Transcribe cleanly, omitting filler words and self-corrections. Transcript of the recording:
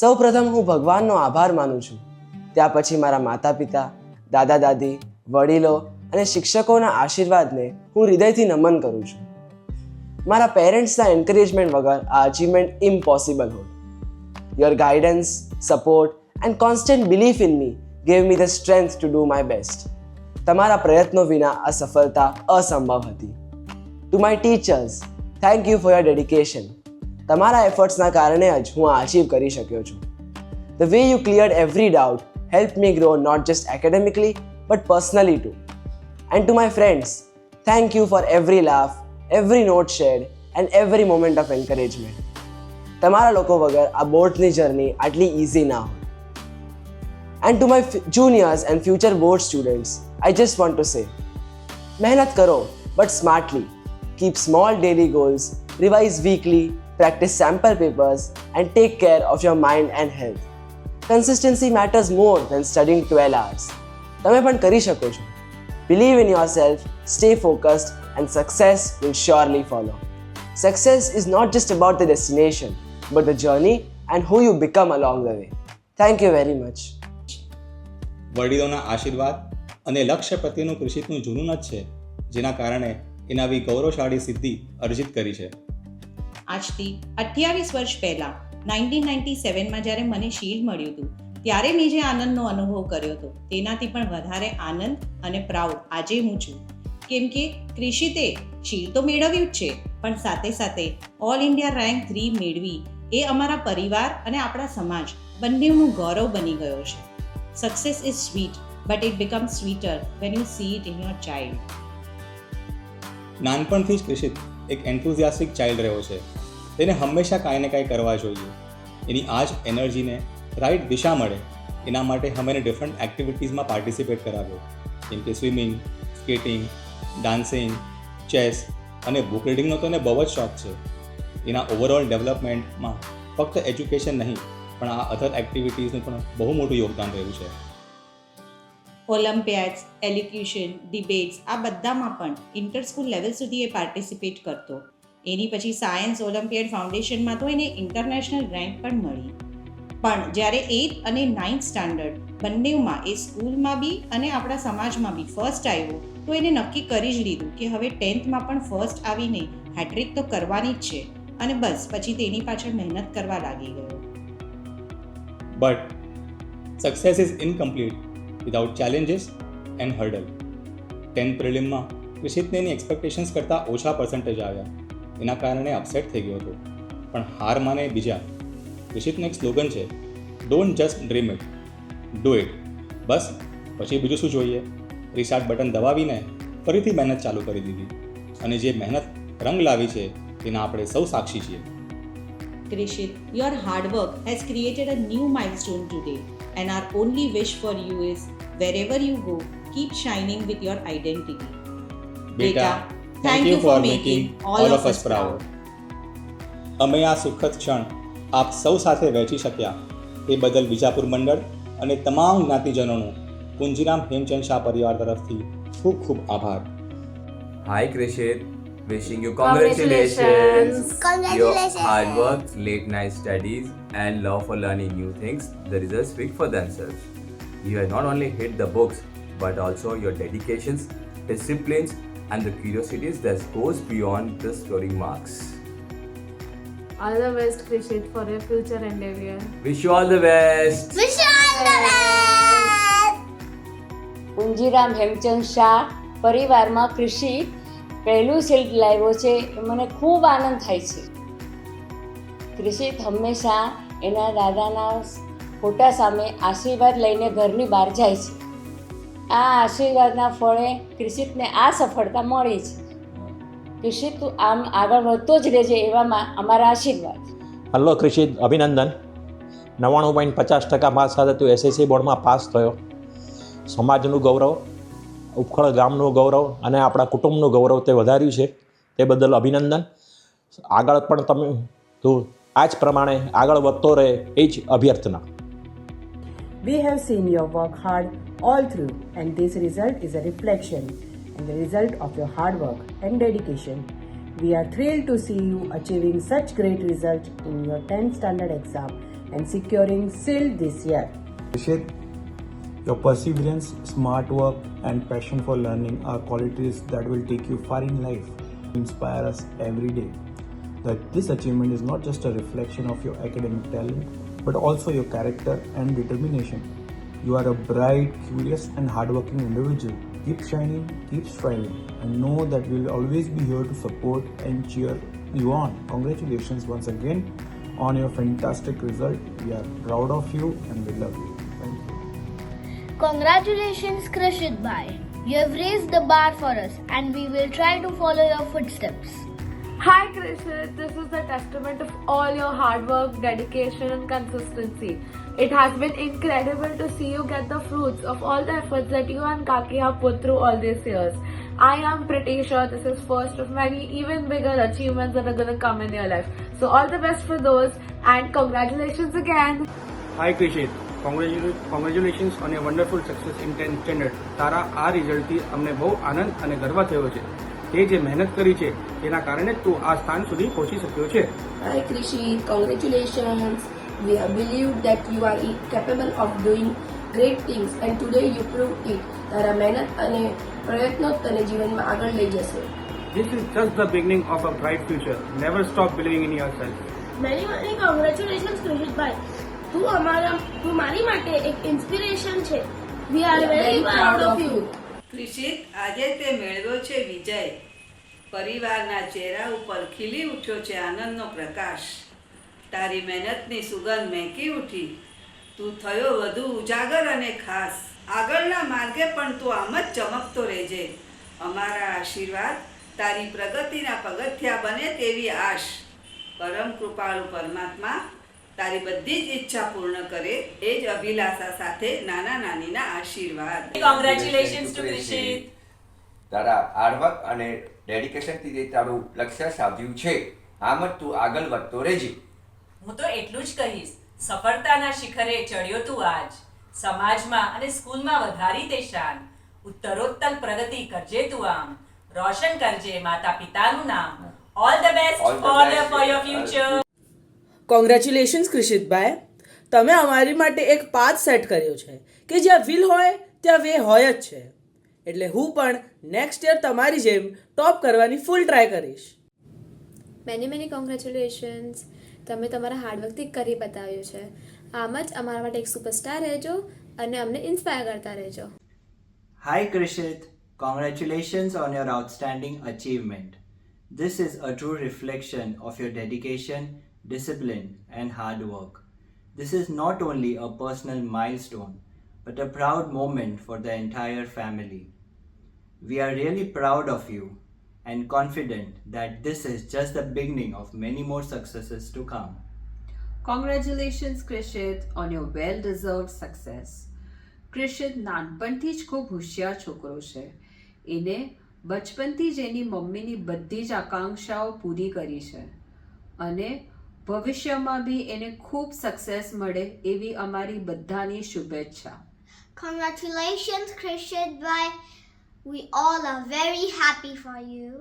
સૌપ્રથમ હું ભગવાનનો આભાર માનું છું. ત્યાં પછી મારા માતા પિતા, દાદા દાદી, વડીલો અને શિક્ષકોના આશીર્વાદને હું હૃદયથી નમન કરું છું. મારા પેરેન્ટ્સના એન્કરેજમેન્ટ વગર આ અચીવમેન્ટ ઇમ્પોસિબલ હોત. Your guidance, support and constant belief in me gave me the strength to do my best. તમારા પ્રયત્નો વિના આ સફળતા અસંભવ હતી. To my teachers, thank you for your dedication. તમારા એફર્ટ્સના કારણે જ હું આ અચીવ કરી શક્યો છું. The way you cleared every doubt help me grow not just academically but personally too. And to my friends, thank you for every laugh, every note shared and every moment of encouragement. તમારા લોકો વગર આ બોર્ડની journey આટલી easy ના હોય. And to my juniors and future board students, I just want to say, મહેનત કરો but smartly. Keep small daily goals, revise weekly, practice sample papers and take care of your mind and health. Consistency matters more than studying 12 hours. તમે પણ કરી શકો છો. Believe in yourself, stay focused and success will surely follow. Success is not just about the destination but the journey and who you become along the way. Thank you very much. વડીલોના આશીર્વાદ અને લક્ષ્ય પ્રત્યેનું કૃષિતનું જુનૂન જ છે જેના કારણે એના આવી ગૌરવશાળી સિદ્ધિ અર્જિત કરી છે. આજથી 28 વર્ષ પહેલાં 1997માં જ્યારે મને શિલ્ડ મળ્યું હતું ત્યારે મેં જે આનંદનો અનુભવ કર્યો હતો તેનાથી પણ વધારે આનંદ અને પ્રાઉડ આજે હું છું. કેમ કે કૃષિતે શિલ્ડ તો મેળવ્યું જ છે પણ સાથે સાથે ઓલ ઇન્ડિયા રેન્ક 3 મેળવી એ અમારા પરિવાર અને આપણા સમાજ બંનેનું ગૌરવ બની ગયો છે. Success is sweet but it becomes sweeter when you C it in your child. નાનપણથી જ કૃષિત એક એન્થુઝિયાસ્ટિક ચાઇલ્ડ રહ્યો છે. તેને હંમેશા કાંઈ ને કાંઈ કરવા જોઈએ. એની આ જ એનર્જીને રાઈટ દિશા મળે એના માટે અમે એને ડિફરન્ટ એક્ટિવિટીઝમાં પાર્ટિસિપેટ કરાવ્યો, જેમ કે સ્વિમિંગ, સ્કેટિંગ, ડાન્સિંગ, ચેસ અને બુક રીડિંગનો તો એને બહુ જ શોખ છે. એના ઓવરઓલ ડેવલપમેન્ટમાં ફક્ત એજ્યુકેશન નહીં પણ આ અધર એક્ટિવિટીઝનું પણ બહુ મોટું યોગદાન રહ્યું છે. ઓલિમ્પિયાડ્સ, એલિક્યુશન, ડિબેટ્સ આ બધામાં પણ ઇન્ટર સ્કૂલ લેવલ સુધી એ પાર્ટિસિપેટ કરતો. એની પછી સાયન્સ ઓલિમ્પિયાડ ફાઉન્ડેશનમાં તો એને ઇન્ટરનેશનલ રેન્ક પણ મળી. પણ જ્યારે 8th અને 9th સ્ટાન્ડર્ડ બંનેમાં એ સ્કૂલમાં બી અને આપણા સમાજમાં બી ફર્સ્ટ આવ્યો તો એને નક્કી કરી જ લીધું કે હવે 10thમાં પણ ફર્સ્ટ આવીને હેટ્રિક તો કરવાની જ છે અને બસ પછી તેની પાછળ મહેનત કરવા લાગી ગયો. But success is incomplete without challenges and hurdle. 10th પ્રિલિમમાં કૃષિતને એની એક્સપેક્ટેશન્સ કરતાં ઓછા પર્સન્ટેજ આવ્યા. એના કારણે અપસેટ થઈ ગયો હતો. પણ હાર માને બીજા. કૃષિતનું એક સ્લોગન છે, don't just dream it, do it. બસ પછી બીજું શું જોઈએ. રિસ્ટાર્ટ બટન દબાવીને ફરીથી મહેનત ચાલુ કરી દીધી અને જે મહેનત રંગ લાવી છે તેના આપણે સૌ સાક્ષી છીએ. Krishit, your hard work has created a new milestone today and our only wish for you is wherever you go, keep shining with your identity. Beta, thank you for making all of us proud. અમે આ સુખદ ક્ષણ આપ સૌ સાથે વહેંચી શક્યા એ બદલ વિજાપુર મંડળ અને તમામ જ્ઞાતિજનોનો કુંજીરામ હેમચંદ શાહ પરિવાર તરફથી ખૂબ ખૂબ આભાર. Hi Krishit, wishing you congratulations. Your hard work, late night studies and love for learning new things, the results speak for themselves. You have not only hit the books but also your dedications, disciplines and the curiosities that goes beyond the scoring marks. All the best, Krishit, for your future endeavor. Wish you all the best. કુંજીરામ Hemchand Shah પરિવારમાં કૃષિ પહેલું shield લાવ્યો છે એ મને ખૂબ આનંદ થાય છે. કૃષિત હંમેશા એના દાદાના ફોટા સામે આશીર્વાદ લઈને ઘરની બહાર જાય છે. આ આશીર્વાદના ફળે કૃષિતને આ સફળતા મળી છે. કૃષિત તું આમ આગળ વધતો જ રહેજે એવામાં અમારા આશીર્વાદ. હલો કૃષિત, અભિનંદન. 99.50% માર્ક્સ સાથે તું એસએસસી બોર્ડમાં પાસ થયો. સમાજનું ગૌરવ, ઉપખળ ગામનું ગૌરવ અને આપણા કુટુંબનું ગૌરવ તે વધાર્યું છે. તે બદલ અભિનંદન. આગળ પણ તું આ જ પ્રમાણે આગળ વધતો રહે એ જ અભ્યર્થના. We have seen your work hard all through and this result is a reflection and the result of your hard work and dedication. We are thrilled to see you achieving such great results in your 10th standard exam and securing SILT this year. Krishit, your perseverance, smart work, and passion for learning are qualities that will take you far in life. Inspire us every day. That this achievement is not just a reflection of your academic talent, but also your character and determination. You are a bright, curious, and hardworking individual. Keep shining, keep striving, and know that we will always be here to support and cheer you on. Congratulations once again on your fantastic result. We are proud of you and we love you. Thank you. Congratulations, Krishit Bhai. You have raised the bar for us and we will try to follow your footsteps. Hi Krishit, this is a testament of all your hard work, dedication and consistency. It has been incredible to see you get the fruits of all the efforts that you and Kaki have put through all these years. I am pretty sure this is first of many even bigger achievements that are going to come in your life. So all the best for those and congratulations again. Hi Krishit, congratulations on your wonderful success in 10th standard. તારા આ રિઝલ્ટથી અમને બહુ આનંદ અને ગર્વ થયો છે. તે જે મહેનત કરી છે તેના કારણે તું આ સ્થાન સુધી પહોંચી શક્યો છે. Hi Krishit, congratulations. We have believed that you are capable of doing great things and today you proved it. તારા મહેનત અને પ્રયત્નો તને જીવનમાં આગળ લઈ જશે. This is just the beginning of a bright future. Never stop believing in yourself. Many congratulations, Krishit Bhai. તું મારી માટે એક ઇન્સ્પિરેશન છે. We are very proud of you. ક્રિશિત, આજે તે મેળવ્યો છે વિજય. પરિવારના ચહેરા ઉપર ખીલી ઉઠ્યો છે આનંદનો પ્રકાશ. તારી મહેનતની સુગંધ મહેકી ઉઠી. તું થયો વધુ ઉજાગર અને ખાસ. આગળના માર્ગે પણ તું આમ જ ચમકતો રહેજે. અમારા આશીર્વાદ તારી પ્રગતિના પગથિયા બને તેવી આશ. પરમ કૃપાળુ પરમાત્મા તારી બધી જ ઈચ્છા પૂર્ણ કરે એ જ અભિલાષા સાથે નાના નાનીના આશીર્વાદ. Congratulations to Krishit. તારા હાર્ડવર્ક અને ડેડિકેશનથી તે તારું લક્ષ્ય સાધ્યું છે. આમ જ તું આગળ વધતો રહેજે. હું તો એટલું જ કહીશ, સફળતાના શિખરે ચડ્યો તું આજ. સમાજમાં અને સ્કૂલમાં વધારી તે શાન. ઉત્તરોત્તર પ્રગતિ કરજે તું આમ. રોશન કરજે માતા પિતાનું નામ. All the best for your future. Congratulations ક્રિશિતભાઈ, તમે અમારી માટે એક પાથ સેટ કર્યો છે કે જ્યાં વિલ હોય ત્યાં વે હોય જ છે. એટલે હું પણ નેક્સ્ટ યર તમારી જેમ ટોપ કરવાની ફૂલ ટ્રાય કરીશ. Many congratulations. તમે તમારા હાર્ડવર્કથી કરી બતાવ્યું છે. આમ જ અમારા માટે એક સુપરસ્ટાર રહેજો અને અમને ઇન્સ્પાયર કરતા રહેજો. Hi Krishit, congratulations on your outstanding achievement. This is a true reflection of your dedication, discipline and hard work. This is not only a personal milestone, but a proud moment for the entire family. We are really proud of you and confident that this is just the beginning of many more successes to come. Congratulations Krishit on your well-deserved success. ક્રિશિત નાનપણથી જ ખૂબ હોશિયાર છોકરો છે. એને બચપનથી જ એની મમ્મીની બધી જ આકાંક્ષાઓ પૂરી કરી છે અને ભવિષ્યમાં બી એને ખૂબ સક્સેસ મળે એવી અમારી બધાની શુભેચ્છા. Congratulations, Krishit Bhai. We all are very happy for you.